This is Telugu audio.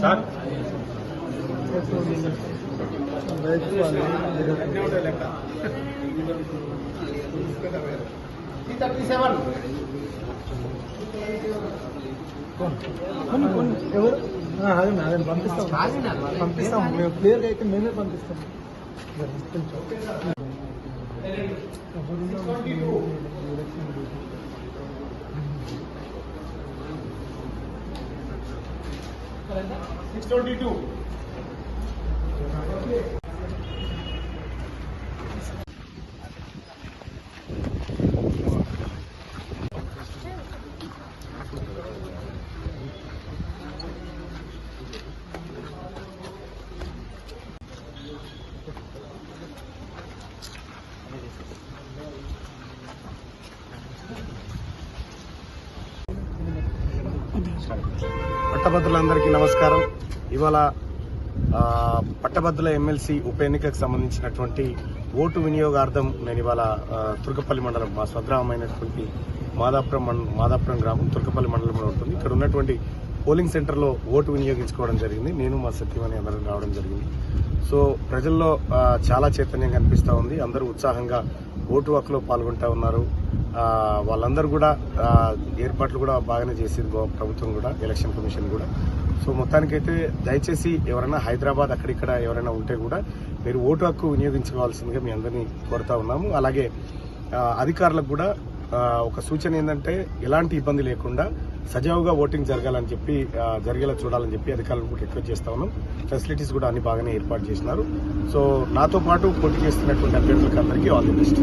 సార్ ఎవరు అదే పంపిస్తాం మేము క్లియర్గా అయితే మేమే పంపిస్తాం. పట్టభద్రులందరికీ నమస్కారం. ఇవాళ పట్టభద్రుల ఎమ్మెల్సీ ఉప ఎన్నికకు సంబంధించినటువంటి ఓటు వినియోగార్థం నేను ఇవాళ తుర్కపల్లి మండలం మా స్వగ్రామమైనటువంటి మాదాపురం గ్రామం తుర్కపల్లి మండలంలో ఉంటుంది. ఇక్కడ ఉన్నటువంటి పోలింగ్ సెంటర్లో ఓటు వినియోగించుకోవడం జరిగింది. నేను మా సత్యమని అందరం రావడం జరిగింది. సో ప్రజల్లో చాలా చైతన్యం కనిపిస్తూ ఉంది. అందరూ ఉత్సాహంగా ఓటు హక్కులో పాల్గొంటా ఉన్నారు. వాళ్ళందరూ కూడా ఏర్పాట్లు కూడా బాగానే చేసింది ప్రభుత్వం కూడా, ఎలక్షన్ కమిషన్ కూడా. సో మొత్తానికైతే దయచేసి ఎవరైనా హైదరాబాద్ అక్కడిక్కడ ఎవరైనా ఉంటే కూడా మీరు ఓటు హక్కు వినియోగించుకోవాల్సిందిగా మీ అందరినీ కోరుతా ఉన్నాము. అలాగే అధికారులకు కూడా ఒక సూచన ఏంటంటే ఎలాంటి ఇబ్బంది లేకుండా సజావుగా ఓటింగ్ జరగాలని చెప్పి జరిగేలా చూడాలని చెప్పి అధికారులను కూడా రిక్వెస్ట్ చేస్తా ఉన్నాం. ఫెసిలిటీస్ కూడా అన్ని బాగానే ఏర్పాటు చేసినారు. సో నాతో పాటు పోటీ చేస్తున్నటువంటి అభ్యర్థులకు అందరికీ ఆల్ ది బెస్ట్.